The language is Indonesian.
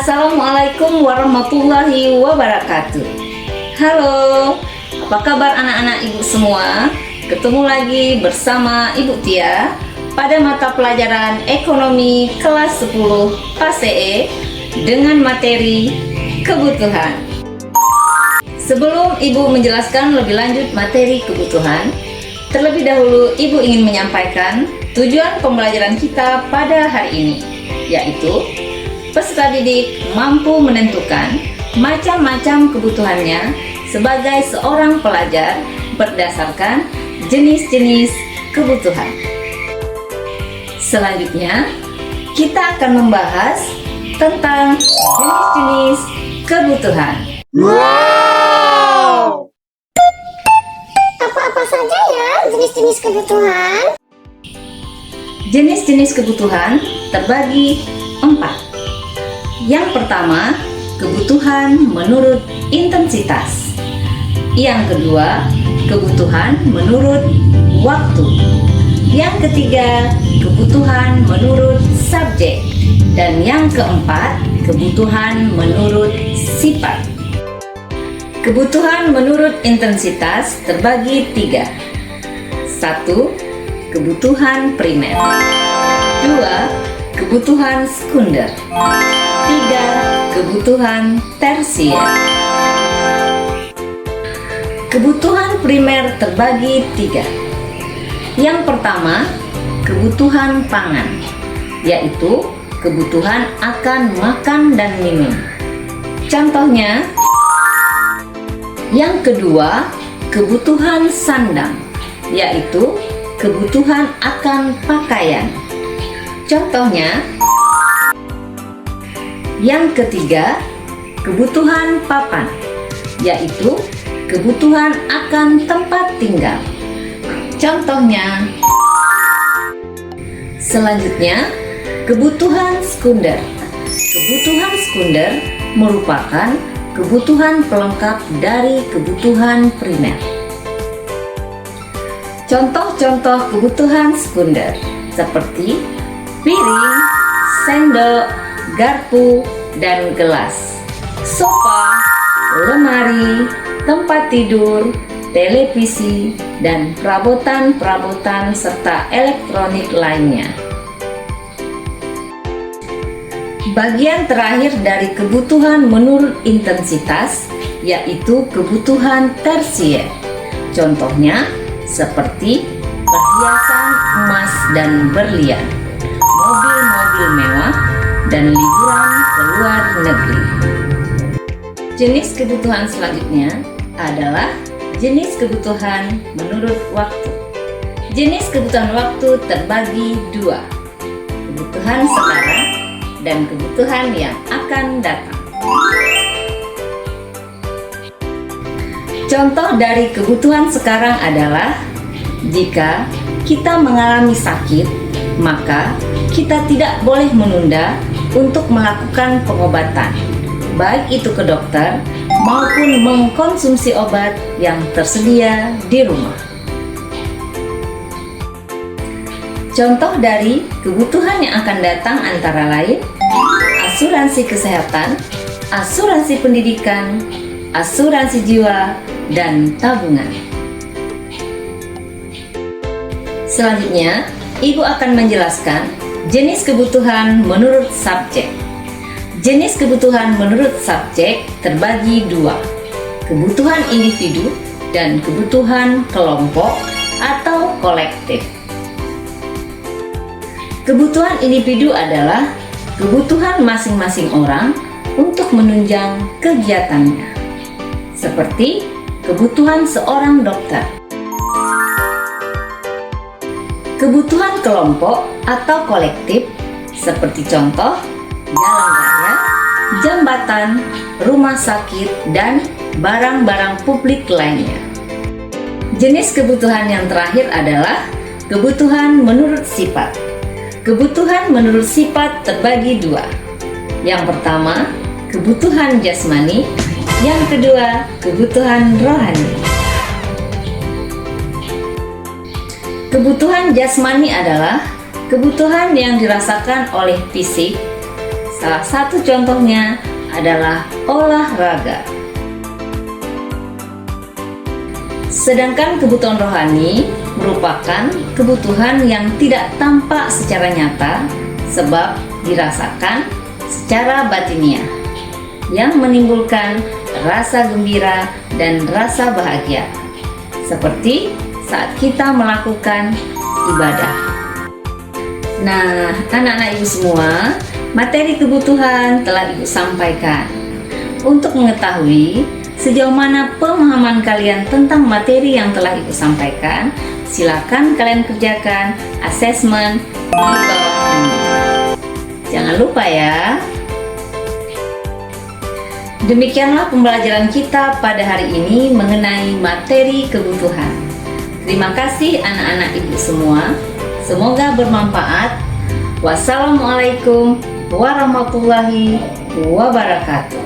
Assalamualaikum warahmatullahi wabarakatuh. Halo, apa kabar anak-anak ibu semua? Ketemu lagi bersama Ibu Tia pada mata pelajaran ekonomi kelas 10 PASE dengan materi kebutuhan. Sebelum ibu menjelaskan lebih lanjut materi kebutuhan, terlebih dahulu ibu ingin menyampaikan tujuan pembelajaran kita pada hari ini, yaitu peserta didik mampu menentukan macam-macam kebutuhannya sebagai seorang pelajar berdasarkan jenis-jenis kebutuhan. Selanjutnya, kita akan membahas tentang jenis-jenis kebutuhan. Wow! Apa-apa saja ya jenis-jenis kebutuhan? Jenis-jenis kebutuhan terbagi 4. Yang pertama, kebutuhan menurut intensitas. Yang kedua, kebutuhan menurut waktu. Yang ketiga, kebutuhan menurut subjek. Dan yang keempat, kebutuhan menurut sifat. Kebutuhan menurut intensitas terbagi 3. 1. Kebutuhan primer. 2. Kebutuhan sekunder. 3. Kebutuhan tersier. Kebutuhan primer terbagi 3. Yang pertama, kebutuhan pangan, yaitu kebutuhan akan makan dan minum. Contohnya, yang kedua, kebutuhan sandang, yaitu kebutuhan akan pakaian. Contohnya, yang ketiga, kebutuhan papan, yaitu kebutuhan akan tempat tinggal. Contohnya, selanjutnya, kebutuhan sekunder. Kebutuhan sekunder merupakan kebutuhan pelengkap dari kebutuhan primer. Contoh-contoh kebutuhan sekunder seperti piring, sendok, garpu, dan gelas, sofa, lemari, tempat tidur, televisi, dan perabotan-perabotan serta elektronik lainnya. Bagian terakhir dari kebutuhan menurut intensitas yaitu kebutuhan tersier. Contohnya seperti perhiasan emas dan berlian, mobil-mobil mewah, dan liburan ke luar negeri. Jenis kebutuhan selanjutnya adalah jenis kebutuhan menurut waktu. Jenis kebutuhan waktu terbagi 2. Kebutuhan sekarang dan kebutuhan yang akan datang. Contoh dari kebutuhan sekarang adalah jika kita mengalami sakit, maka kita tidak boleh menunda untuk melakukan pengobatan, baik itu ke dokter maupun mengkonsumsi obat yang tersedia di rumah. Contoh dari kebutuhan yang akan datang antara lain asuransi kesehatan, asuransi pendidikan, asuransi jiwa, dan tabungan. Selanjutnya, Ibu akan menjelaskan jenis kebutuhan menurut subjek. Jenis kebutuhan menurut subjek terbagi 2. Kebutuhan individu dan kebutuhan kelompok atau kolektif. Kebutuhan individu adalah kebutuhan masing-masing orang untuk menunjang kegiatannya, seperti kebutuhan seorang dokter. Kebutuhan kelompok atau kolektif seperti contoh jalan raya, jembatan, rumah sakit, dan barang-barang publik lainnya. Jenis kebutuhan yang terakhir adalah kebutuhan menurut sifat. Kebutuhan menurut sifat terbagi 2. Yang pertama, kebutuhan jasmani. Yang kedua, kebutuhan rohani. Kebutuhan jasmani adalah kebutuhan yang dirasakan oleh fisik Salah satu contohnya adalah olahraga. Sedangkan kebutuhan rohani merupakan kebutuhan yang tidak tampak secara nyata sebab dirasakan secara batiniah, yang menimbulkan rasa gembira dan rasa bahagia, seperti saat kita melakukan ibadah. Nah, anak-anak ibu semua, materi kebutuhan telah ibu sampaikan. Untuk mengetahui sejauh mana pemahaman kalian tentang materi yang telah ibu sampaikan, silakan kalian kerjakan asesmen di bawah ini. Jangan lupa ya. Demikianlah pembelajaran kita pada hari ini mengenai materi kebutuhan. Terima kasih anak-anak ibu semua. Semoga bermanfaat. Wassalamualaikum warahmatullahi wabarakatuh.